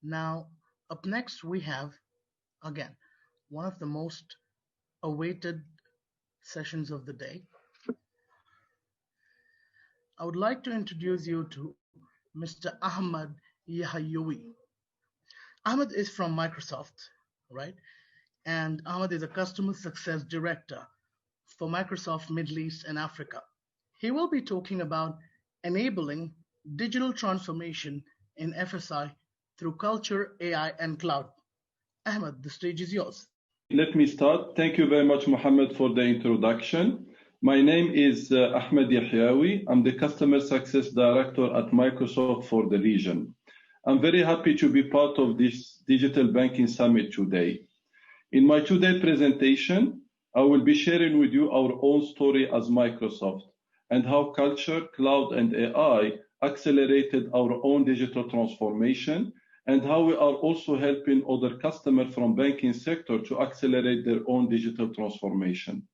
Now, up next, we have, again, one of the most awaited sessions of the day. I would like to introduce you to Mr. Ahmed Yahyaoui. Ahmed is from Microsoft, right? And Ahmed is a customer success director for Microsoft Middle East and Africa. He will be talking about enabling digital transformation in FSI through culture, AI, and cloud. Ahmed, the stage is yours. Let me start. Thank you very much, Mohammed, for the introduction. My name is Ahmed Yahyaoui. I'm the Customer Success Director at Microsoft for the region. I'm very happy to be part of this Digital Banking Summit today. In my today presentation, I will be sharing with you our own story as Microsoft and how culture, cloud, and AI accelerated our own digital transformation, and how we are also helping other customers from banking sector to accelerate their own digital transformation.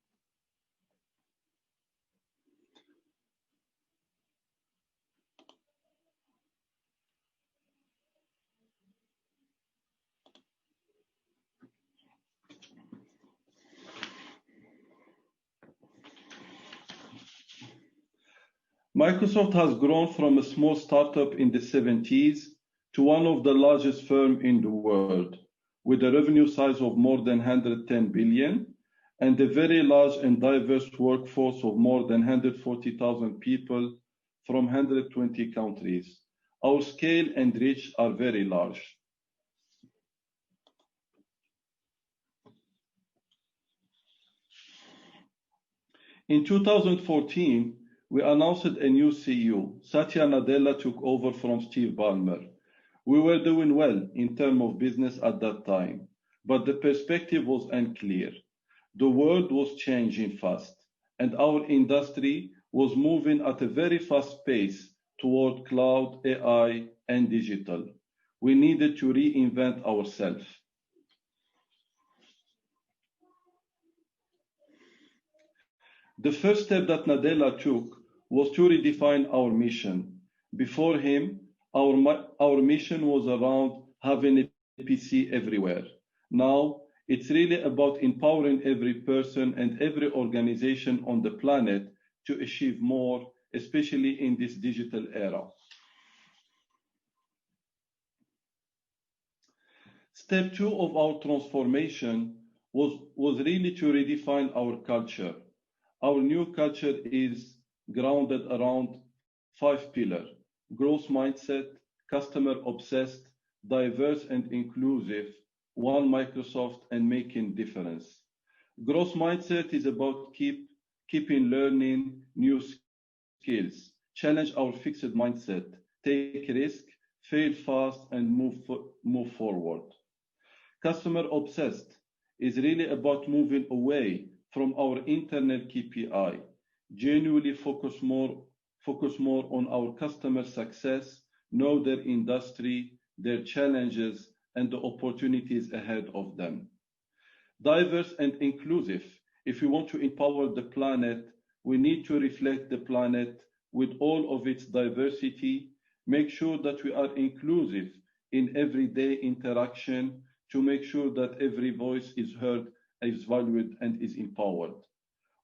Microsoft has grown from a small startup in the 70s to one of the largest firms in the world, with a revenue size of more than 110 billion and a very large and diverse workforce of more than 140,000 people from 120 countries. Our scale and reach are very large. In 2014, we announced a new CEO. Satya Nadella took over from Steve Ballmer. We were doing well in terms of business at that time, but the perspective was unclear. The world was changing fast, and our industry was moving at a very fast pace toward cloud, AI, and digital. We needed to reinvent ourselves. The first step that Nadella took was to redefine our mission. Before him, our mission was around having a PC everywhere. Now, it's really about empowering every person and every organization on the planet to achieve more, especially in this digital era. Step 2 of our transformation was really to redefine our culture. Our new culture is grounded around 5 pillars: growth mindset, customer obsessed, diverse and inclusive, one Microsoft, and making difference. Growth mindset is about keeping learning new skills, challenge our fixed mindset, take risk, fail fast, and move forward. Customer obsessed is really about moving away from our internal KPI, genuinely focus more on our customer success, know their industry, their challenges, and the opportunities ahead of them. Diverse and inclusive. If we want to empower the planet, we need to reflect the planet with all of its diversity, make sure that we are inclusive in everyday interaction to make sure that every voice is heard, is valued, and is empowered.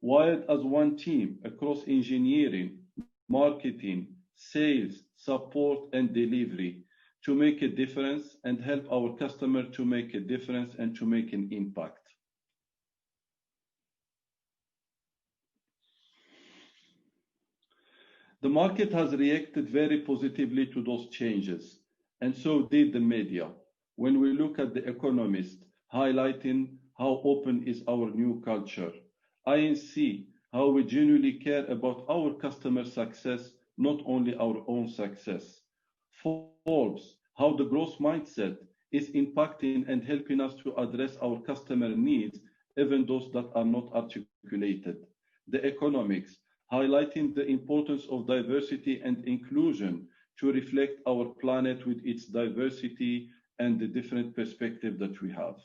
Wired as one team across engineering, marketing, sales, support, and delivery to make a difference and help our customer to make a difference and to make an impact. The market has reacted very positively to those changes, and so did the media. When we look at the Economist highlighting how open is our new culture, INC, how we genuinely care about our customer success, not only our own success. Forbes, how the growth mindset is impacting and helping us to address our customer needs, even those that are not articulated. The Economics, highlighting the importance of diversity and inclusion to reflect our planet with its diversity and the different perspective that we have.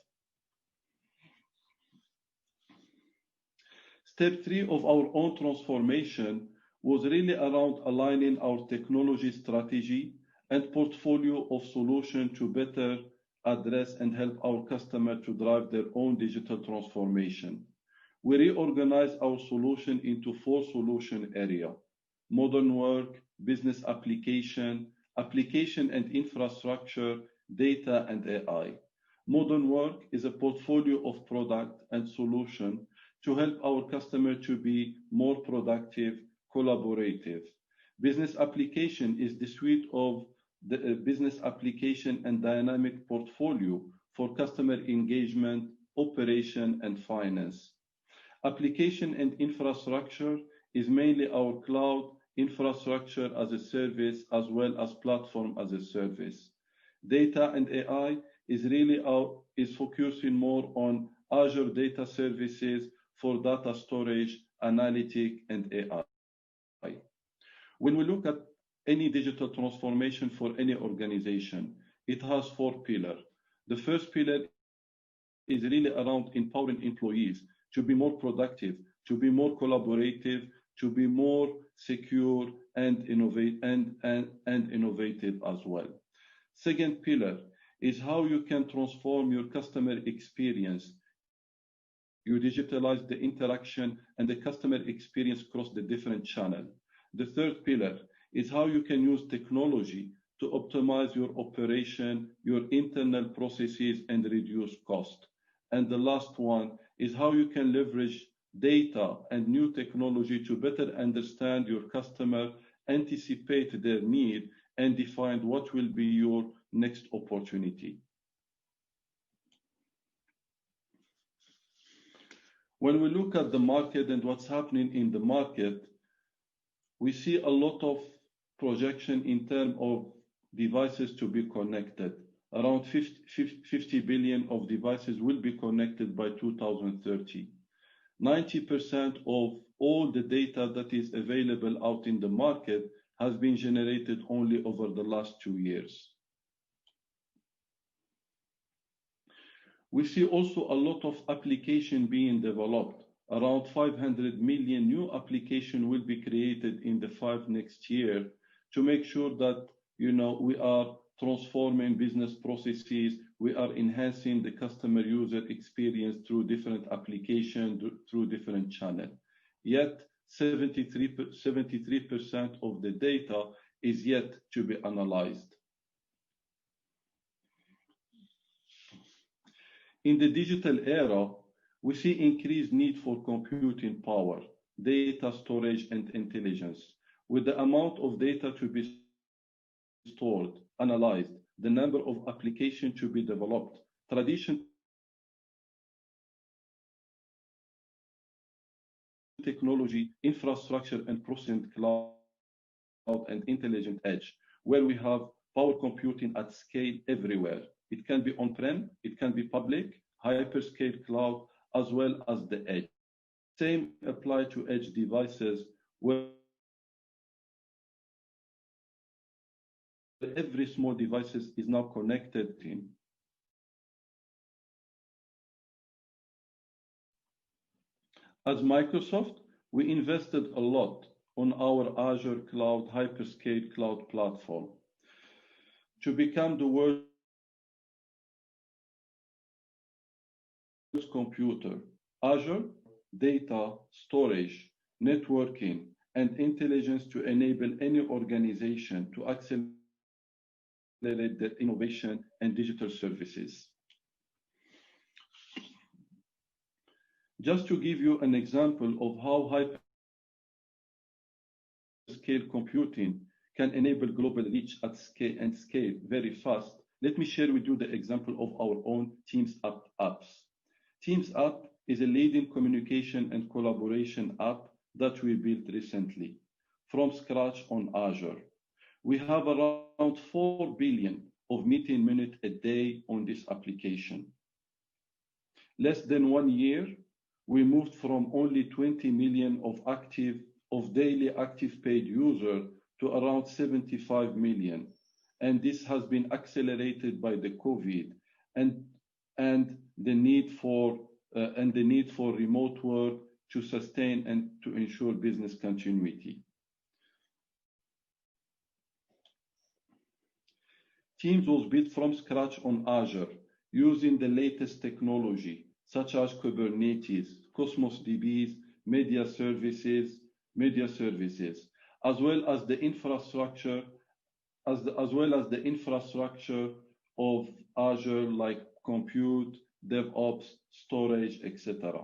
Step 3 of our own transformation was really around aligning our technology strategy and portfolio of solutions to better address and help our customer to drive their own digital transformation. We reorganize our solution into 4 solution areas: modern work, business application, application and infrastructure, data and AI. Modern work is a portfolio of product and solution to help our customer to be more productive, collaborative. Business application is the suite of the business application and dynamic portfolio for customer engagement, operation, and finance. Application and infrastructure is mainly our cloud infrastructure as a service as well as platform as a service. Data and AI is focusing more on Azure data services for data storage, analytic, and AI. When we look at any digital transformation for any organization, it has 4 pillars. The first pillar is really around empowering employees to be more productive, to be more collaborative, to be more secure and innovative as well. Second pillar is how you can transform your customer experience. You digitalize the interaction and the customer experience across the different channels. The third pillar is how you can use technology to optimize your operation, your internal processes, and reduce cost. And the last one is how you can leverage data and new technology to better understand your customer, anticipate their need, and define what will be your next opportunity. When we look at the market and what's happening in the market, we see a lot of projection in terms of devices to be connected. Around 50 billion of devices will be connected by 2030. 90% of all the data that is available out in the market has been generated only over the last 2 years. We see also a lot of application being developed. Around 500 million new applications will be created in the 5 next year to make sure that we are transforming business processes, we are enhancing the customer user experience through different applications, through different channels. Yet 73% of the data is yet to be analyzed. In the digital era, we see increased need for computing power, data storage, and intelligence. With the amount of data to be stored, analyzed, the number of applications to be developed, traditional technology, infrastructure, and processing cloud and intelligent edge, where we have power computing at scale everywhere. It can be on-prem, it can be public, hyperscale cloud, as well as the edge. Same apply to edge devices, where every small device is now connected in. As Microsoft, we invested a lot on our Azure Cloud hyperscale cloud platform to become the world's computer. Azure, data, storage, networking, and intelligence to enable any organization to accelerate their innovation and digital services. Just to give you an example of how hyperscale computing can enable global reach at scale and scale very fast, let me share with you the example of our own Teams apps. Teams app is a leading communication and collaboration app that we built recently from scratch on Azure. We have around 4 billion of meeting minutes a day on this application. Less than 1 year, we moved from only 20 million of daily active paid users to around 75 million. And this has been accelerated by the COVID and the need for remote work to sustain and to ensure business continuity. Teams was built from scratch on Azure, using the latest technology, such as Kubernetes, Cosmos DBs, media services, as well as the infrastructure, as well as the infrastructure of Azure, like compute, DevOps, storage, etc.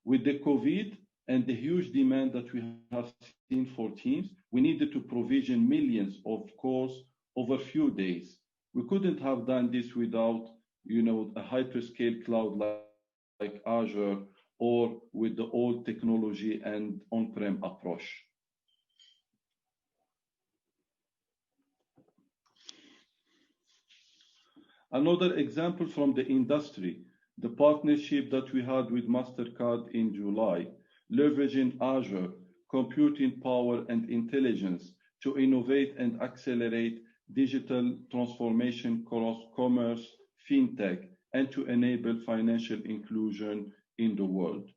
With the COVID and the huge demand that we have seen for Teams, we needed to provision millions of cores over a few days. We couldn't have done this without, a hyperscale cloud like Azure, or with the old technology and on-prem approach. Another example from the industry, the partnership that we had with MasterCard in July, leveraging Azure, computing power and intelligence to innovate and accelerate digital transformation across commerce, fintech, and to enable financial inclusion in the world.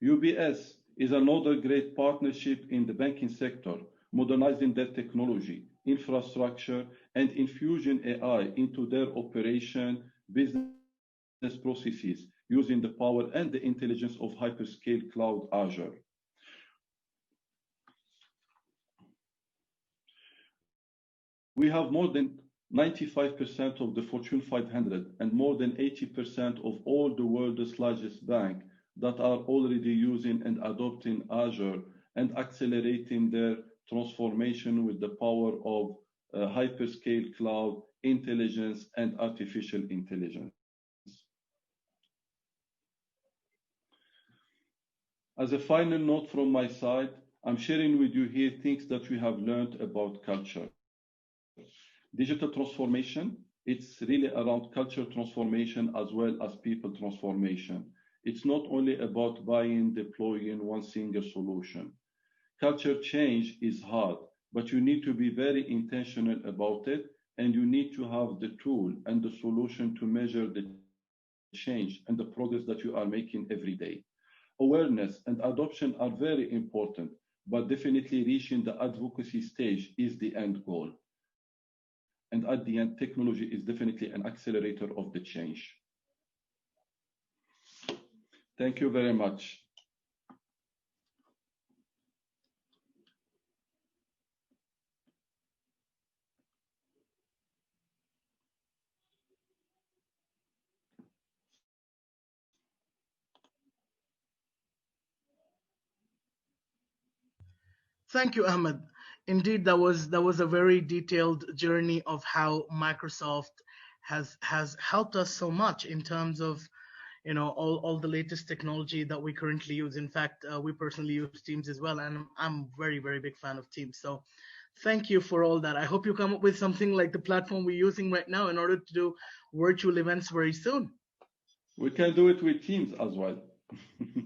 UBS is another great partnership in the banking sector, modernizing their technology, infrastructure, and infusing AI into their operation, business processes, using the power and the intelligence of hyperscale cloud Azure. We have more than 95% of the Fortune 500 and more than 80% of all the world's largest banks that are already using and adopting Azure and accelerating their transformation with the power of hyperscale cloud, intelligence, and artificial intelligence. As a final note from my side, I'm sharing with you here things that we have learned about culture. Digital transformation, it's really around culture transformation as well as people transformation. It's not only about buying, deploying one single solution. Culture change is hard, but you need to be very intentional about it, and you need to have the tool and the solution to measure the change and the progress that you are making every day. Awareness and adoption are very important, but definitely reaching the advocacy stage is the end goal. And at the end, technology is definitely an accelerator of the change. Thank you very much. Thank you, Ahmed. Indeed, that was a very detailed journey of how Microsoft has helped us so much in terms of all the latest technology that we currently use. In fact, we personally use Teams as well, and I'm very, very big fan of Teams. So thank you for all that. I hope you come up with something like the platform we're using right now in order to do virtual events very soon. We can do it with Teams as well.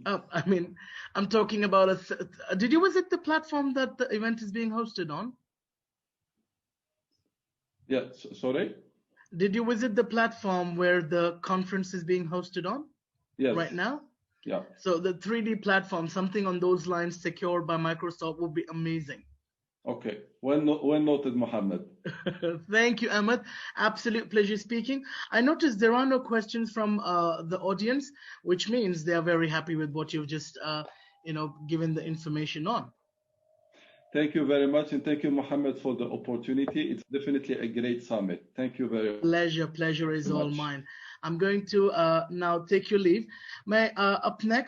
I mean, I'm talking about did you visit the platform that the event is being hosted on? Yeah, sorry? Did you visit the platform where the conference is being hosted on? Yes. Right now? Yeah. So the 3D platform, something on those lines secured by Microsoft would be amazing. Okay. Well noted, Mohammed. Thank you, Ahmed. Absolute pleasure speaking. I noticed there are no questions from the audience, which means they are very happy with what you've just, given the information on. Thank you very much, and thank you, Mohammed, for the opportunity. It's definitely a great summit. Thank you very much. Pleasure is all mine. I'm going to now take your leave. Up next.